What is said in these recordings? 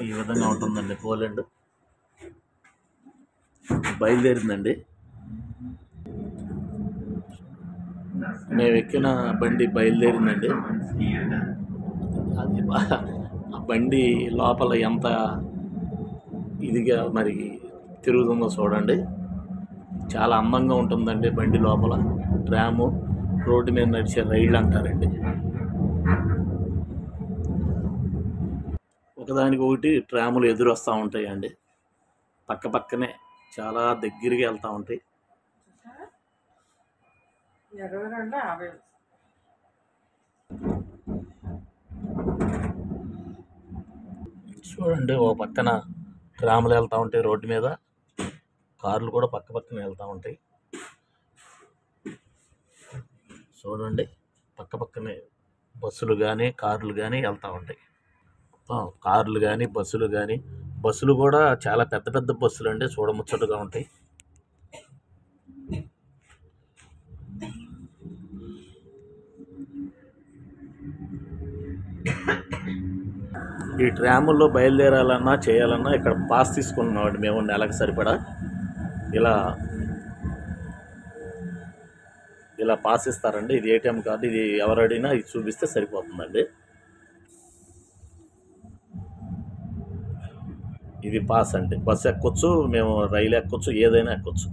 ఈ విధంగా ఉంటుందండి పోలాండ్. బయలుదేరిందండి. మేము ఎక్కిన బండి బయలుదేరిందండి. అది ఆ బండి లోపల ఎంత ఇదిగా మరి తిరుగుతుందో చూడండి. చాలా అందంగా ఉంటుందండి బండి లోపల. ట్రాము, రోడ్డు మీద నడిచే రైళ్ళు అంటారండి. ఒకదానికి ఒకటి ట్రాములు ఎదురొస్తూ ఉంటాయండి. పక్క పక్కనే చాలా దగ్గరగా వెళ్తూ ఉంటాయి. చూడండి, ఓ పక్కన ట్రాములు వెళ్తూ ఉంటాయి, రోడ్డు మీద కార్లు కూడా పక్క పక్కన వెళ్తూ ఉంటాయి. చూడండి, పక్క పక్కనే బస్సులు కానీ కార్లు కానీ వెళ్తూ ఉంటాయి. కార్లు కానీ బస్సులు కానీ, బస్సులు కూడా చాలా పెద్ద పెద్ద బస్సులు అండి, చూడముచ్చటగా ఉంటాయి. ఈ ట్రాముల్లో బయలుదేరాలన్నా చేయాలన్నా ఇక్కడ పాస్ తీసుకున్నామండి మేము, నెలకు సరిపడా. ఇలా పాస్ ఇస్తారండి. ఇది ఏటీఎం కార్డు. ఇది ఎవరు అడిగినా ఇది చూపిస్తే సరిపోతుందండి. ఇది పాస్ అండి. బస్సు ఎక్కొచ్చు, మేము రైలు ఎక్కొచ్చు, ఏదైనా ఎక్కొచ్చు.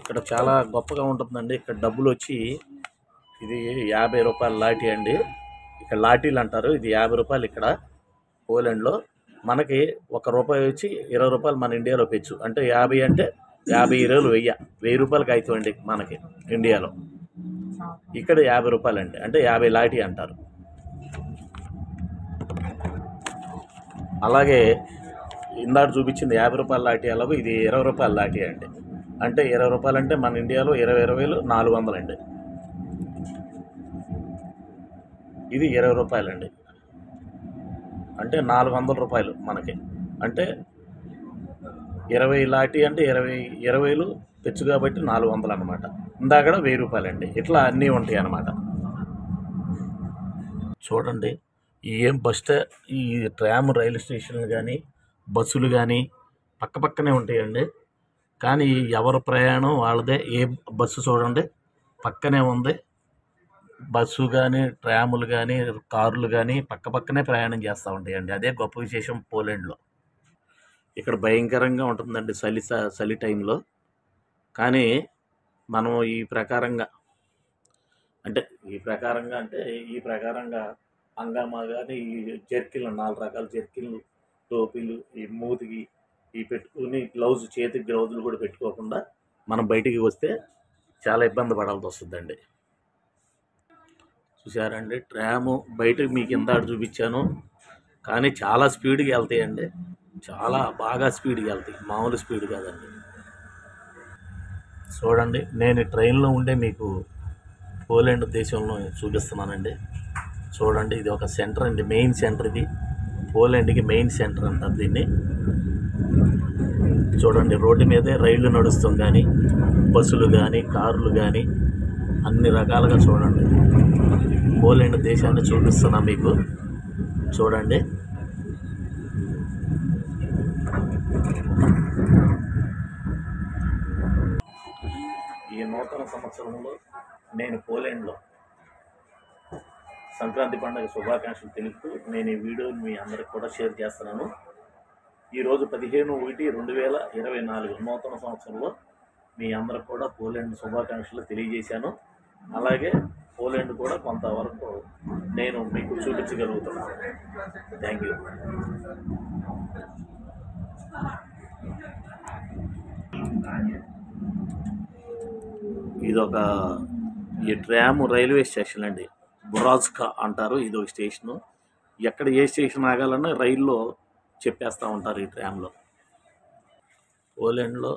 ఇక్కడ చాలా గొప్పగా ఉంటుందండి. ఇక్కడ డబ్బులు వచ్చి ఇది 50 రూపాయల లాఠీ అండి. ఇక్కడ లాఠీలు అంటారు. ఇది 50 రూపాయలు ఇక్కడ పోలాండ్లో. మనకి 1 రూపాయి వచ్చి 20 రూపాయలు మన ఇండియాలో పెచ్చు. అంటే 50 అంటే 50, 20, 1000 రూపాయలకి అవుతాయండి మనకి ఇండియాలో. ఇక్కడ 50 రూపాయలండి, అంటే 50 లాఠీ అంటారు. అలాగే ఇందాక చూపించింది 50 రూపాయల లాఠీ, అలాగే ఇది 20 రూపాయల లాఠీ అండి. అంటే 20 రూపాయలు అంటే మన ఇండియాలో 20 400 అండి. ఇది 20 రూపాయలండి, అంటే 400 రూపాయలు మనకి. అంటే 20 లాఠీ అంటే 20 తెచ్చు కాబట్టి 400 అనమాట. ఇందాక 1000 రూపాయలండి. ఇట్లా అన్నీ ఉంటాయి అన్నమాట. చూడండి, ఈ ట్రామ్ రైలు స్టేషన్లు కానీ బస్సులు కానీ పక్క పక్కనే ఉంటాయండి. కానీ ఎవరి ప్రయాణం వాళ్ళదే. ఏ బస్సు చూడండి పక్కనే ఉంది. బస్సు కానీ ట్రాములు కానీ కార్లు కానీ పక్క పక్కనే ప్రయాణం చేస్తూ ఉంటాయండి. అదే గొప్ప విశేషం పోలాండ్లో. ఇక్కడ భయంకరంగా ఉంటుందండి చలి టైంలో. కానీ మనం ఈ ప్రకారంగా హంగామా కానీ ఈ జర్కిన్లు, 4 రకాల జర్కిన్లు, టోపీలు, ఈ మూతికి ఈ పెట్టుకుని చేతికి గ్లౌజులు కూడా పెట్టుకోకుండా మనం బయటికి వస్తే చాలా ఇబ్బంది పడాల్సి వస్తుందండి. చూసారండి, ట్రాము బయటకు మీకు ఇందాక చూపించాను. కానీ చాలా స్పీడ్గా వెళ్తాయండి. చాలా బాగా స్పీడ్గా వెళ్తాయి, మామూలు స్పీడ్ కాదండి. చూడండి, నేను ట్రైన్లో ఉండే మీకు పోలాండ్ దేశంలో చూపిస్తున్నానండి. చూడండి, ఇది ఒక సెంటర్ అండి, మెయిన్ సెంటర్. ఇది పోలాండ్కి మెయిన్ సెంటర్ అంటారు దీన్ని. చూడండి, రోడ్డు మీదే రైళ్లు నడుస్తాం కానీ బస్సులు కానీ కార్లు కానీ అన్ని రకాలుగా చూడండి. పోలాండ్ దేశాన్ని చూపిస్తున్నా మీకు. చూడండి, ఈ నూతన సంవత్సరంలో నేను పోలాండ్లో సంక్రాంతి పండుగ శుభాకాంక్షలు తెలుపుతూ నేను ఈ వీడియోని మీ అందరికి కూడా షేర్ చేస్తున్నాను. ఈరోజు 15/1/2024 నూతన సంవత్సరంలో మీ అందరికి కూడా పోలాండ్ శుభాకాంక్షలు తెలియజేశాను. అలాగే పోలాండ్ కూడా కొంతవరకు నేను మీకు చూపించగలుగుతున్నాను. Thank you. ఈ ట్రామ్ రైల్వే స్టేషన్ అండి, బురాజ్కా అంటారు. ఇది ఒక స్టేషను. ఎక్కడ ఏ స్టేషన్ ఆగాలన్నా రైల్లో చెప్పేస్తూ ఉంటారు ఈ ట్రామ్లో. పోలాండ్లో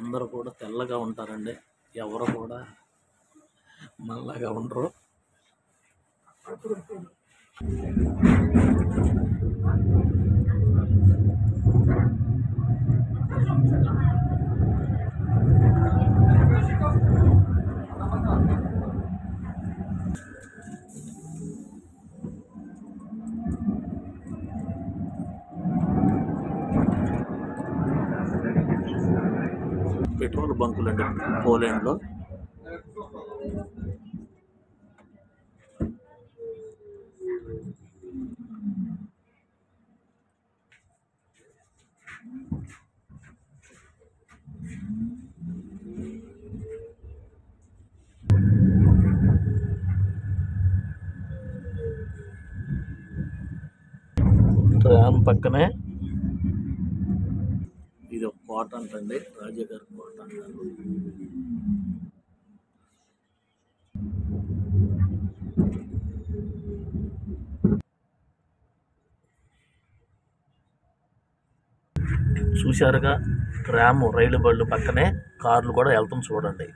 అందరూ కూడా తెల్లగా ఉంటారండి, ఎవరు కూడా మనలాగా ఉండరు. బ్యాంకులు అండి పోలాండ్లో. ట్రామ్ పక్కనే ఇది ఒక కోట అంటండి, రాజాగారి కోట అంటారు. చూశారుగా ట్రామ్ రైలు బళ్ళు పక్కనే కార్లు కూడా వెళ్తాం చూడండి.